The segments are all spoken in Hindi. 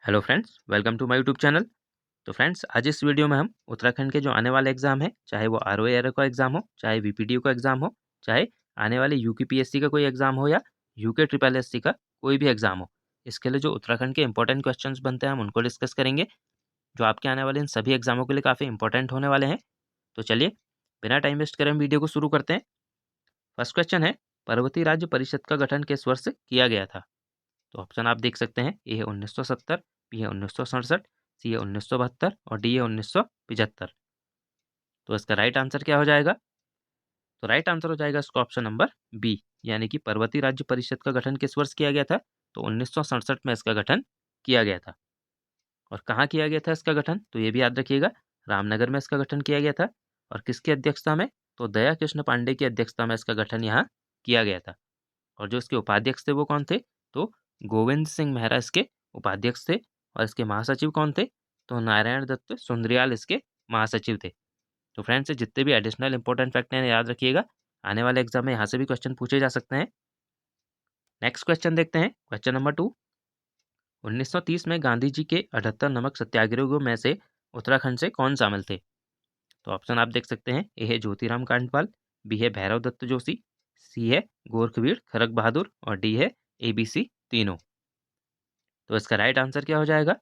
Hello friends, welcome to my YouTube channel. तो फ्रेंड्स, आज इस वीडियो में हम उत्तराखंड के जो आने वाले एग्ज़ाम है, चाहे वो आरओ एआरओ का एग्ज़ाम हो, चाहे वीपीटीयू का एग्ज़ाम हो, चाहे आने वाले यूकेपीएससी का कोई एग्ज़ाम हो या यूके ट्रिपल एससी का कोई भी एग्ज़ाम हो, इसके लिए जो उत्तराखंड के इंपॉर्टेंट क्वेश्चंस बनते हैं हम उनको डिस्कस करेंगे, जो आपके आने वाले इन सभी एग्ज़ामों के लिए काफ़ी इंपॉर्टेंट होने वाले हैं। तो चलिए, बिना टाइम वेस्ट करे हम वीडियो को शुरू करते हैं। फर्स्ट क्वेश्चन है, पर्वतीय राज्य परिषद का गठन किस वर्ष किया गया था? तो ऑप्शन आप देख सकते हैं, ए है 1970, बी है 1967, सी है 1972 और डी है 1975। तो इसका राइट आंसर क्या हो जाएगा? तो राइट आंसर हो जाएगा इसका ऑप्शन नंबर बी, यानी कि पर्वतीय राज्य परिषद का गठन किस वर्ष किया गया था? तो 1967 में इसका गठन किया गया था। और कहाँ किया गया था इसका गठन? तो ये भी याद रखिएगा, रामनगर में इसका गठन किया गया था। और किसकी अध्यक्षता में? तो दया कृष्ण पांडे की अध्यक्षता में इसका गठन यहाँ किया गया था। और जो इसके उपाध्यक्ष थे वो कौन थे? तो गोविंद सिंह मेहरा इसके उपाध्यक्ष थे। और इसके महासचिव कौन थे? तो नारायण दत्त सुंदरियाल इसके महासचिव थे। तो फ्रेंड्स, जितने भी एडिशनल इंपॉर्टेंट फैक्ट हैं याद रखिएगा, आने वाले एग्जाम में यहाँ से भी क्वेश्चन पूछे जा सकते हैं। नेक्स्ट क्वेश्चन देखते हैं, क्वेश्चन नंबर 2। 1930 में गांधी जी के 78 नमक सत्याग्रहों में से उत्तराखंड से कौन शामिल थे? तो ऑप्शन आप देख सकते हैं, ए है ज्योतिराम कांडपाल, बी है भैरव दत्त जोशी, सी है गोरखवीर खड़क बहादुर और डी है एबीसी तीनों। तो इसका राइट आंसर क्या हो जाएगा?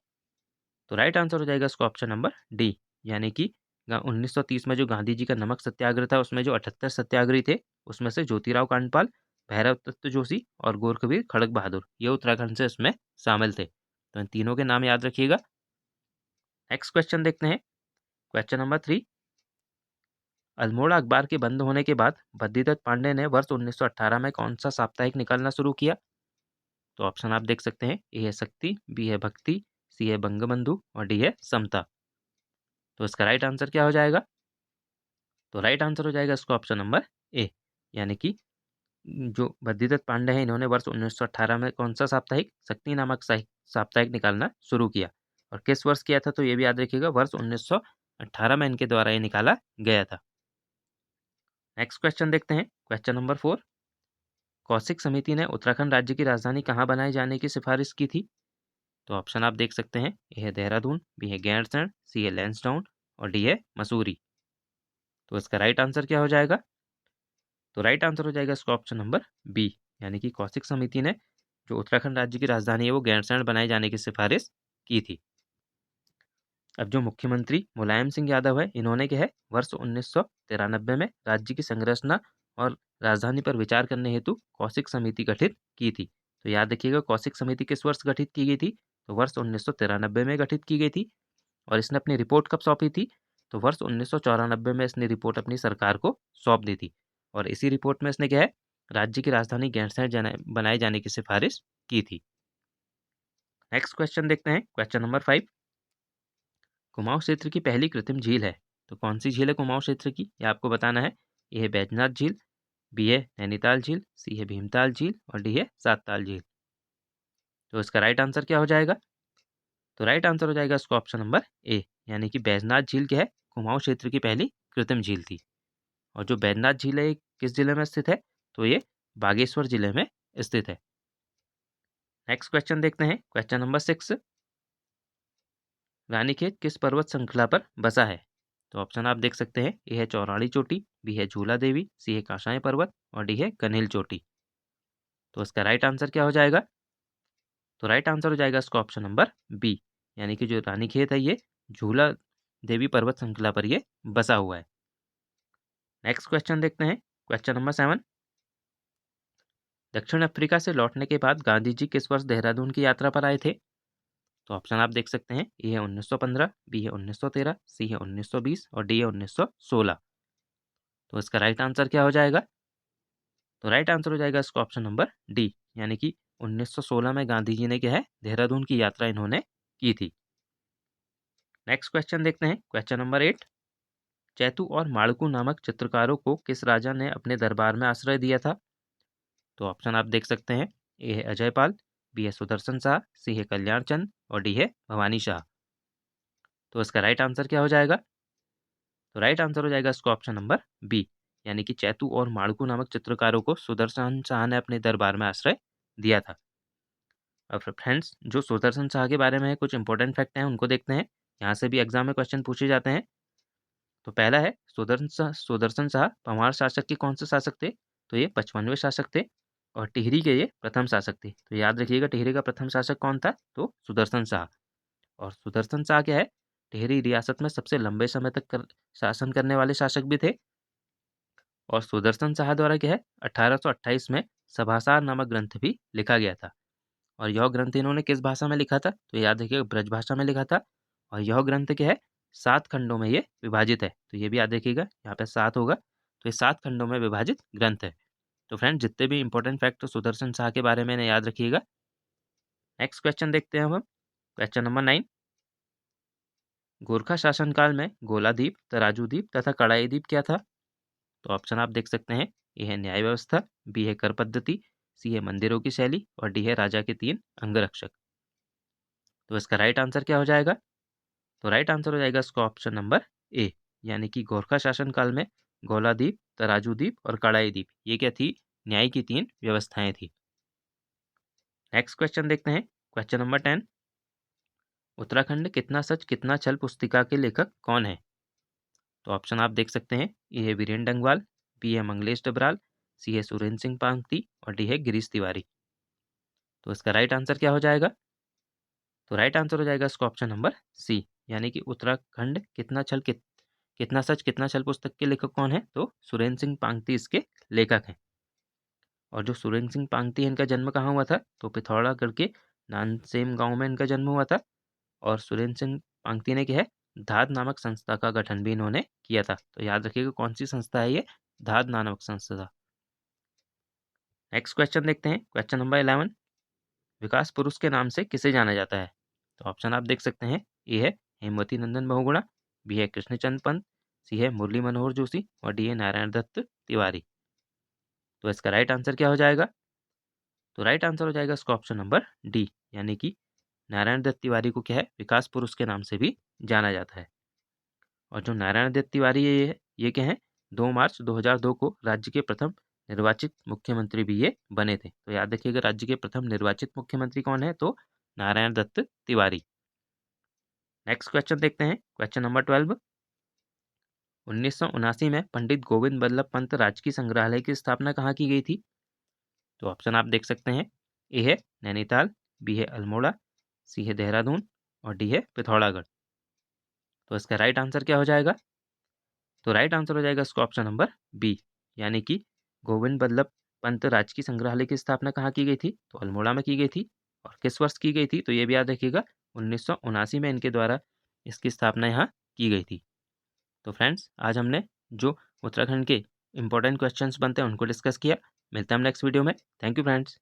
तो राइट आंसर हो जाएगा इसका ऑप्शन नंबर डी, यानी कि 1930 में जो गांधी जी का नमक सत्याग्रह था उसमें जो 78 सत्याग्रही थे, उसमें से ज्योतिराव कांडपाल, भैरव दत्त जोशी और गोरखवीर खड़क बहादुर ये उत्तराखंड से इसमें शामिल थे। तो इन तीनों के नाम याद रखिएगा। नेक्स्ट क्वेश्चन देखते हैं, क्वेश्चन नंबर 3। अल्मोड़ा अखबार के बंद होने के बाद बद्रीदत्त पांडे ने वर्ष 1918 में कौन सा साप्ताहिक निकालना शुरू किया? तो ऑप्शन आप देख सकते हैं, ए है शक्ति, बी है भक्ति, सी है बंगबंधु और डी है समता। तो इसका राइट आंसर क्या हो जाएगा? तो राइट आंसर हो जाएगा इसका ऑप्शन नंबर ए, यानी कि जो बद्रीदत्त पांडे हैं इन्होंने वर्ष 1918 में कौन सा साप्ताहिक शक्ति नामक साप्ताहिक निकालना शुरू किया। और किस वर्ष किया था? तो ये भी याद रखिएगा, वर्ष 1918 में इनके द्वारा ये निकाला गया था। नेक्स्ट क्वेश्चन देखते हैं, क्वेश्चन नंबर 4। कौशिक समिति ने उत्तराखंड राज्य की राजधानी कहाँ बनाए जाने की सिफारिश की थी? तो ऑप्शन आप देख सकते हैं, ए है देहरादून, बी है गैरसैंण, सी है लैंसडाउन और डी है मसूरी। तो इसका राइट आंसर क्या हो जाएगा? तो राइट आंसर हो जाएगा इसका ऑप्शन नंबर बी, यानी कि कौशिक समिति ने जो उत्तराखंड राज्य की राजधानी है वो गैरसैंण बनाए जाने की सिफारिश की थी। अब जो मुख्यमंत्री मुलायम सिंह यादव है इन्होंने क्या है, वर्ष 1993 में राज्य की संरचना और राजधानी पर विचार करने हेतु कौशिक समिति गठित की थी। तो याद रखिएगा, कौशिक समिति किस वर्ष गठित की गई थी? तो वर्ष 1993 में गठित की गई थी। और इसने अपनी रिपोर्ट कब सौंपी थी? तो वर्ष 1994 में इसने रिपोर्ट अपनी सरकार को सौंप दी थी। और इसी रिपोर्ट में इसने क्या है, राज्य की राजधानी गैरसैंण बनाए जाने की सिफारिश की थी। नेक्स्ट क्वेश्चन देखते हैं, क्वेश्चन नंबर 5। कुमाऊं क्षेत्र की पहली कृत्रिम झील है, तो कौन सी झील है कुमाऊं क्षेत्र की? ये आपको बताना है। ए है बैजनाथ झील, बी है नैनीताल झील, सी है भीमताल झील और डी है सातताल झील। तो इसका राइट आंसर क्या हो जाएगा? तो राइट आंसर हो जाएगा इसका ऑप्शन नंबर ए, यानी कि बैजनाथ झील क्या है, कुमाऊं क्षेत्र की पहली कृत्रिम झील थी। और जो बैजनाथ झील है ये किस जिले में स्थित है? तो ये बागेश्वर जिले में स्थित है। नेक्स्ट क्वेश्चन देखते हैं, क्वेश्चन नंबर 6। रानीखेत किस पर्वत श्रृंखला पर बसा है? तो ऑप्शन आप देख सकते हैं, ए है चौराड़ी चोटी, बी है झूला देवी, सी है कांसाई पर्वत और डी है कनेल चोटी। तो इसका राइट आंसर क्या हो जाएगा? तो राइट आंसर हो जाएगा इसका ऑप्शन नंबर बी, यानी कि जो रानीखेत है ये झूला देवी पर्वत श्रृंखला पर ये बसा हुआ है। नेक्स्ट क्वेश्चन देखते हैं, क्वेश्चन नंबर 7। दक्षिण अफ्रीका से लौटने के बाद गांधी जी किस वर्ष देहरादून की यात्रा पर आए थे? तो ऑप्शन आप देख सकते हैं, ए है 1915, बी है 1913, सी है 1920 और डी है 1916। तो इसका राइट आंसर क्या हो जाएगा? तो राइट आंसर हो जाएगा इसका ऑप्शन नंबर डी, यानी कि 1916 में गांधी जी ने क्या है, देहरादून की यात्रा इन्होंने की थी। नेक्स्ट क्वेश्चन देखते हैं, क्वेश्चन नंबर 8। चैतू और माड़कू नामक चित्रकारों को किस राजा ने अपने दरबार में आश्रय दिया था? तो ऑप्शन आप देख सकते हैं, ए है अजयपाल, बी है सुदर्शन शाह, सी है कल्याण चंद और डी है भवानी शाह। तो इसका राइट आंसर क्या हो जाएगा? तो राइट आंसर हो जाएगा इसका ऑप्शन नंबर बी, यानी कि चैतू और माड़कू नामक चित्रकारों को सुदर्शन शाह ने अपने दरबार में आश्रय दिया था। अब फ्रेंड्स जो सुदर्शन शाह के बारे में कुछ इंपॉर्टेंट फैक्ट हैं उनको देखते हैं। यहाँ से भी एग्जाम में क्वेश्चन पूछे जाते हैं। तो पहला है सुदर्शन शाह पंवार शासक के कौन से शासक थे? तो ये 55वें शासक थे और टिहरी के ये प्रथम शासक थे। तो याद रखिएगा टिहरी का प्रथम शासक कौन था? तो सुदर्शन शाह। और सुदर्शन शाह क्या है? टिहरी रियासत में सबसे लंबे समय तक शासन करने वाले शासक भी थे। और सुदर्शन शाह द्वारा क्या है 1828 में सभासार नामक ग्रंथ भी लिखा गया था। और यह ग्रंथ इन्होंने किस भाषा में लिखा था? तो याद रखिएगा ब्रज भाषा में लिखा था। और यह ग्रंथ क्या है 7 खंडों में ये विभाजित है। तो ये भी याद रखिएगा, यहाँ पे 7 होगा। तो ये 7 खंडों में विभाजित ग्रंथ है। तो फ्रेंड जितने भी इंपॉर्टेंट फैक्ट सुदर्शन शाह के बारे में याद रखिएगा। नेक्स्ट क्वेश्चन देखते हैं हम। क्वेश्चन नंबर 9, गोरखा शासनकाल में गोलादीप, तराजू द्वीप तथा कड़ाई द्वीप क्या था? तो ऑप्शन आप देख सकते हैं। ए है न्याय व्यवस्था, बी है कर पद्धति, सी है मंदिरों की शैली और डी है राजा के 3 अंगरक्षक। तो इसका राइट आंसर क्या हो जाएगा? तो राइट आंसर हो जाएगा इसका ऑप्शन नंबर ए, यानी कि गोरखा शासनकाल में गोलादीप, तराजू द्वीप और कड़ाई द्वीप ये क्या थी? न्याय की 3 व्यवस्थाएं थी। नेक्स्ट क्वेश्चन देखते हैं। क्वेश्चन नंबर 10, उत्तराखंड कितना सच कितना छल पुस्तिका के लेखक कौन है? तो ऑप्शन आप देख सकते हैं। ए है वीरेंद्र डंगवाल, बी है मंगलेश डबराल, सी है सुरेंद्र सिंह पांगती और डी है गिरीश तिवारी। तो इसका राइट आंसर क्या हो जाएगा? तो राइट आंसर हो जाएगा इसका ऑप्शन नंबर सी, यानी कि उत्तराखंड कितना सच कितना छल पुस्तक के लेखक कौन है? तो सुरेंद्र सिंह पांगती इसके लेखक हैं। और जो सुरेंद्र सिंह पांगती है इनका जन्म कहाँ हुआ था? तो पिथौरागढ़ के नानसेम गांव में इनका जन्म हुआ था। और सुरेंद्र सिंह पांगती ने क्या है धाद नामक संस्था का गठन भी इन्होंने किया था। तो याद रखिएगा कौन सी संस्था है ये? धाद नामक संस्था। नेक्स्ट क्वेश्चन देखते हैं। क्वेश्चन नंबर 11, विकास पुरुष के नाम से किसे जाना जाता है? तो ऑप्शन आप देख सकते हैं। ए है हेमवती नंदन बहुगुणा, बी है कृष्णचंद पंत, सी है मुरली मनोहर जोशी और डी है नारायण दत्त तिवारी। तो इसका राइट आंसर क्या हो जाएगा? तो राइट आंसर हो जाएगा इसका ऑप्शन नंबर डी, यानी कि नारायण दत्त तिवारी को क्या है विकास पुरुष के नाम से भी जाना जाता है। और जो नारायण दत्त तिवारी है ये क्या है 2 मार्च 2002 को राज्य के प्रथम निर्वाचित मुख्यमंत्री भी ये बने थे। तो याद रखिएगा राज्य के प्रथम निर्वाचित मुख्यमंत्री कौन है? तो नारायण दत्त तिवारी। नेक्स्ट क्वेश्चन देखते हैं। क्वेश्चन नंबर 12, 1979 में पंडित गोविंद बल्लभ पंत राजकीय संग्रहालय की स्थापना कहाँ की गई थी? तो ऑप्शन आप देख सकते हैं। ए है नैनीताल, बी है अल्मोड़ा, सी है देहरादून और डी है पिथौरागढ़। तो इसका राइट आंसर क्या हो जाएगा? तो राइट आंसर हो जाएगा इसका ऑप्शन नंबर बी, यानी कि गोविंद बल्लभ पंत राजकीय संग्रहालय की स्थापना कहाँ की गई थी? तो अल्मोड़ा में की गई थी। और किस वर्ष की गई थी? तो ये भी याद रखिएगा 1979 में इनके द्वारा इसकी स्थापना यहाँ की गई थी। तो फ्रेंड्स आज हमने जो उत्तराखंड के इंपॉर्टेंट क्वेश्चंस बनते हैं उनको डिस्कस किया। मिलते हैं हम नेक्स्ट वीडियो में। Thank you friends.